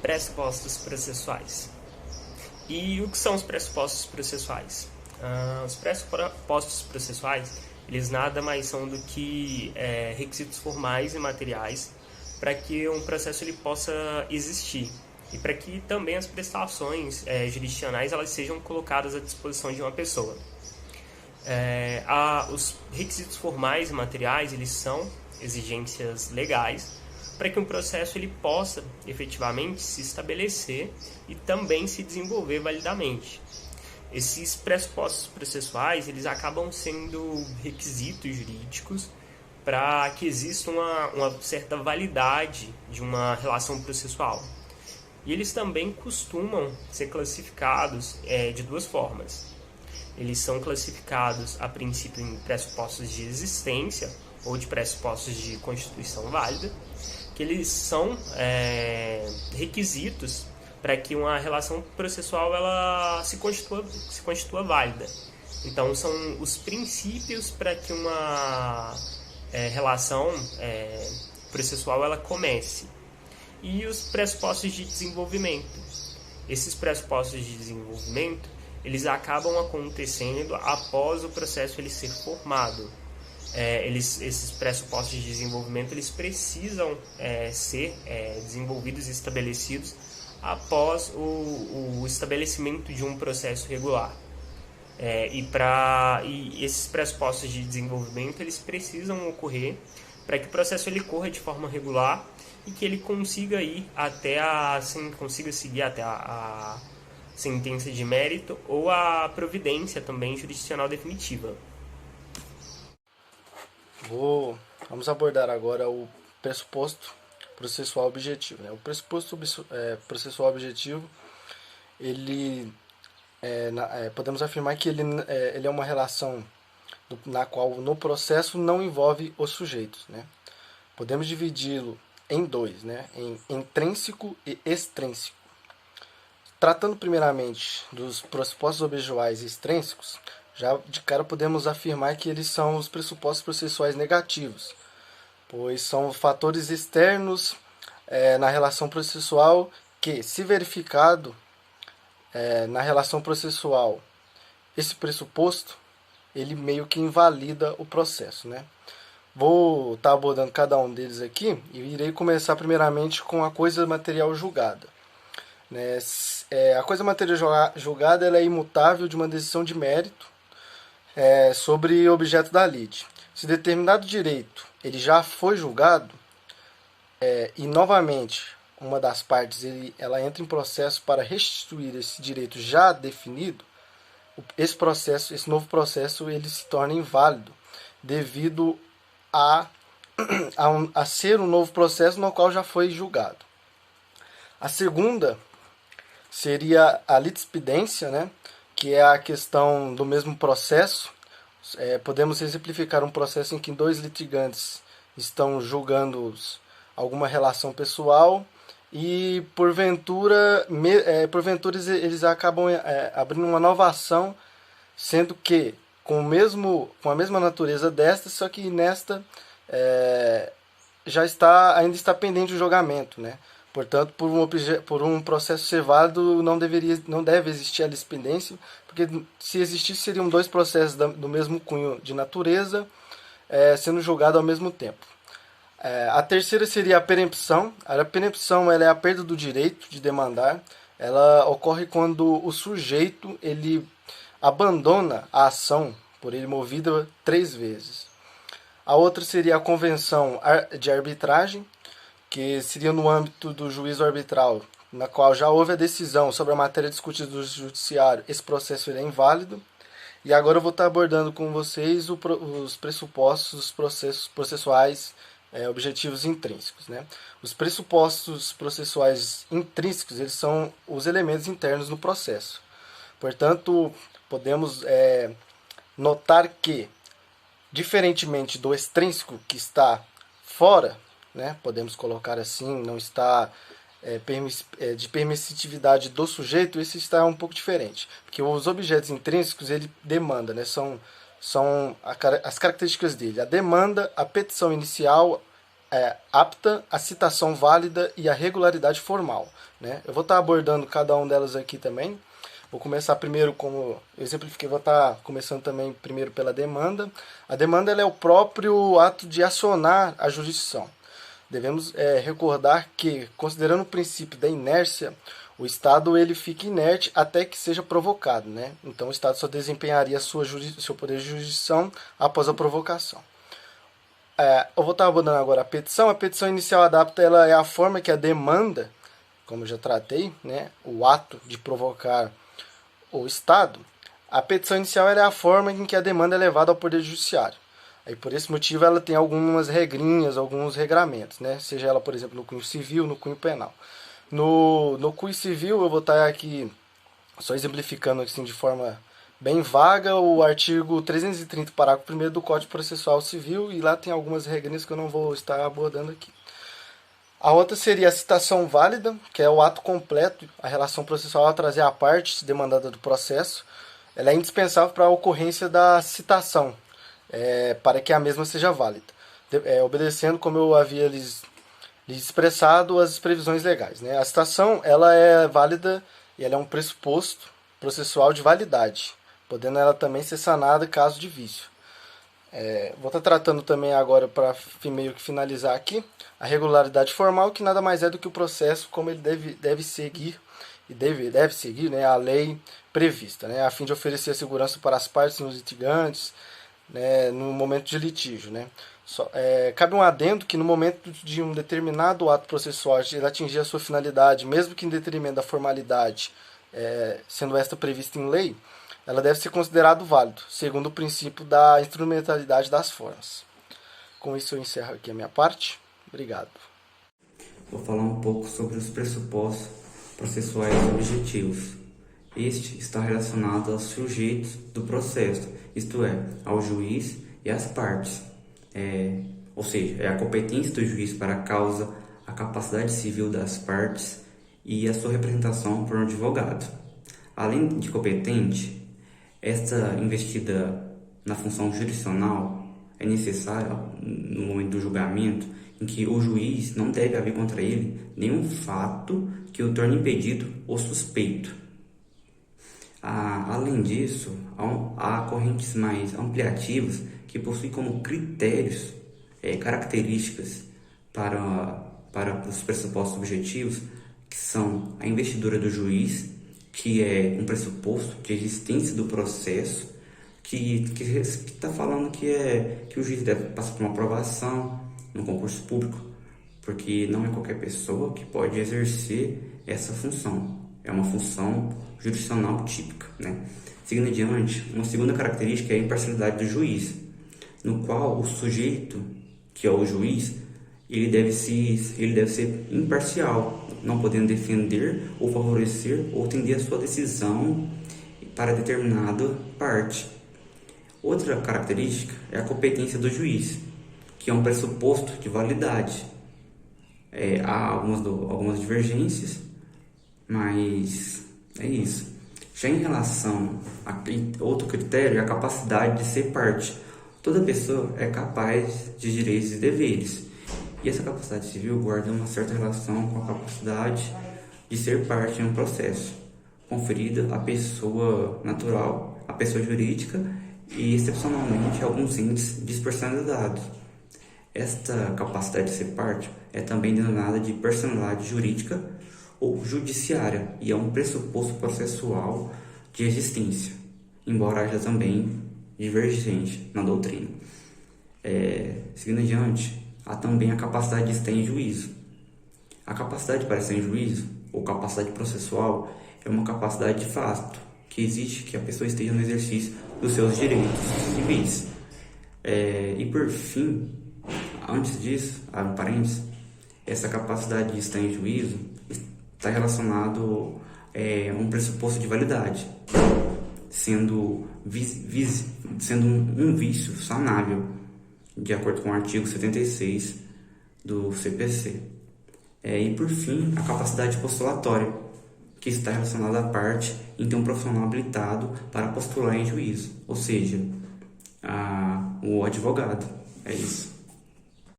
pressupostos processuais. E o que são os pressupostos processuais? Os pressupostos processuais, eles nada mais são do que requisitos formais e materiais para que um processo ele possa existir e para que também as prestações jurisdicionais elas sejam colocadas à disposição de uma pessoa. Os requisitos formais e materiais eles são exigências legais para que um processo ele possa efetivamente se estabelecer e também se desenvolver validamente. Esses pressupostos processuais eles acabam sendo requisitos jurídicos para que exista uma certa validade de uma relação processual. E eles também costumam ser classificados de duas formas. Eles são classificados a princípio em pressupostos de existência ou de pressupostos de constituição válida, que eles são requisitos para que uma relação processual ela se constitua válida. Então, são os princípios para que uma relação processual ela comece. E os pressupostos de desenvolvimento. Esses pressupostos de desenvolvimento eles acabam acontecendo após o processo ele ser formado. Esses pressupostos de desenvolvimento eles precisam ser desenvolvidos e estabelecidos após o estabelecimento de um processo regular. E esses pressupostos de desenvolvimento eles precisam ocorrer para que o processo ele corra de forma regular e que ele consiga seguir até a sentença de mérito ou a providência também jurisdicional definitiva. Vamos abordar agora o pressuposto processual objetivo. O pressuposto processual objetivo, podemos afirmar que ele é uma relação na qual no processo não envolve os sujeitos. Podemos dividi-lo em dois, em intrínseco e extrínseco. Tratando primeiramente dos pressupostos objetuais e extrínsecos, já de cara podemos afirmar que eles são os pressupostos processuais negativos, pois são fatores externos na relação processual que, se verificado na relação processual esse pressuposto, ele meio que invalida o processo. Vou estar abordando cada um deles aqui e irei começar primeiramente com a coisa material julgada. A coisa material julgada ela é imutável de uma decisão de mérito sobre o objeto da lide. Se determinado direito ele já foi julgado e novamente uma das partes ela entra em processo para restituir esse direito já definido, esse novo processo ele se torna inválido devido a ser um novo processo no qual já foi julgado. A segunda seria a litispidência, que é a questão do mesmo processo. Podemos exemplificar um processo em que dois litigantes estão julgando alguma relação pessoal e porventura eles acabam abrindo uma nova ação, sendo que com a mesma natureza desta, só que nesta ainda está pendente o julgamento, Portanto, por um processo ser válido, não deve existir a litispendência, porque se existisse, seriam dois processos do mesmo cunho de natureza sendo julgados ao mesmo tempo. A terceira seria a perempção. A perempção ela é a perda do direito de demandar. Ela ocorre quando o sujeito ele abandona a ação por ele movida 3 vezes. A outra seria a convenção de arbitragem, que seria no âmbito do juízo arbitral, na qual já houve a decisão sobre a matéria discutida do judiciário, esse processo é inválido. E agora eu vou estar abordando com vocês os pressupostos dos processos processuais objetivos intrínsecos. Os pressupostos processuais intrínsecos eles são os elementos internos no processo. Portanto, podemos notar que, diferentemente do extrínseco que está fora, podemos colocar assim, não está de permissividade do sujeito, esse está um pouco diferente, porque os objetos intrínsecos ele demanda, são as características dele, a demanda, a petição inicial, apta, a citação válida e a regularidade formal, né? Eu vou estar abordando cada um delas aqui também. Vou começar primeiro, como eu exemplifiquei, vou estar começando também primeiro pela demanda. A demanda ela é o próprio ato de acionar a jurisdição. Devemos recordar que, considerando o princípio da inércia, o Estado ele fica inerte até que seja provocado, né? Então o Estado só desempenharia seu poder de jurisdição após a provocação. Eu vou estar abordando agora a petição. A petição inicial adapta ela é a forma que a demanda, como eu já tratei, né? O ato de provocar o Estado. A petição inicial é a forma em que a demanda é levada ao Poder Judiciário. Aí, por esse motivo, ela tem algumas regrinhas, alguns regramentos, né? Seja ela, por exemplo, no cunho civil, no cunho penal. No cunho civil, eu vou estar aqui só exemplificando assim, de forma bem vaga o artigo 330, parágrafo 1º do Código Processual Civil, e lá tem algumas regrinhas que eu não vou estar abordando aqui. A outra seria a citação válida, que é o ato completo, a relação processual a trazer a parte demandada do processo. Ela é indispensável para a ocorrência da citação, para que a mesma seja válida, obedecendo, como eu havia lhes expressado, as previsões legais, né? A citação ela é válida e ela é um pressuposto processual de validade, podendo ela também ser sanada caso de vício. Vou estar tratando também agora, para meio que finalizar aqui, a regularidade formal, que nada mais é do que o processo como ele deve seguir, e deve seguir, né, a lei prevista, né, a fim de oferecer segurança para as partes nos litigantes, né, no momento de litígio, né. Cabe um adendo que no momento de um determinado ato processual ele atingir a sua finalidade, mesmo que em detrimento da formalidade, sendo esta prevista em lei, ela deve ser considerado válido, segundo o princípio da instrumentalidade das formas. Com isso eu encerro aqui a minha parte. Obrigado. Vou falar um pouco sobre os pressupostos processuais objetivos. Este está relacionado aos sujeitos do processo, isto é, ao juiz e às partes. Ou seja, é a competência do juiz para a causa, a capacidade civil das partes e a sua representação por um advogado. Além de competente, esta investida na função jurisdicional é necessária no momento do julgamento, em que o juiz não deve haver contra ele nenhum fato que o torne impedido ou suspeito. Além disso, há correntes mais ampliativas que possuem como critérios, características para os pressupostos objetivos, que são a investidura do juiz, que é um pressuposto de existência do processo, que está falando que o juiz deve passar por uma aprovação no concurso público, porque não é qualquer pessoa que pode exercer essa função. É uma função jurisdicional típica, né? Seguindo adiante, uma segunda característica é a imparcialidade do juiz, no qual o sujeito, que é o juiz, ele deve ser imparcial, não podendo defender ou favorecer ou tender a sua decisão para determinada parte. Outra característica é a competência do juiz, que é um pressuposto de validade. Há algumas divergências, mas é isso. Já em relação a outro critério, é a capacidade de ser parte. Toda pessoa é capaz de direitos e deveres, e essa capacidade civil guarda uma certa relação com a capacidade de ser parte em um processo, conferida à pessoa natural, à pessoa jurídica e, excepcionalmente, alguns índices dispersonalizados. Esta capacidade de ser parte é também denominada de personalidade jurídica ou judiciária e é um pressuposto processual de existência, embora haja também divergência na doutrina. Seguindo adiante, há também a capacidade de estar em juízo. A capacidade para estar em juízo, ou capacidade processual, é uma capacidade de fato que exige que a pessoa esteja no exercício dos seus direitos civis. E por fim, antes disso, abre parênteses, essa capacidade de estar em juízo está relacionado a um pressuposto de validade, sendo um vício sanável, de acordo com o artigo 76 do CPC. E por fim, a capacidade postulatória, que está relacionada à parte em ter um profissional habilitado para postular em juízo, ou seja, o advogado. É isso.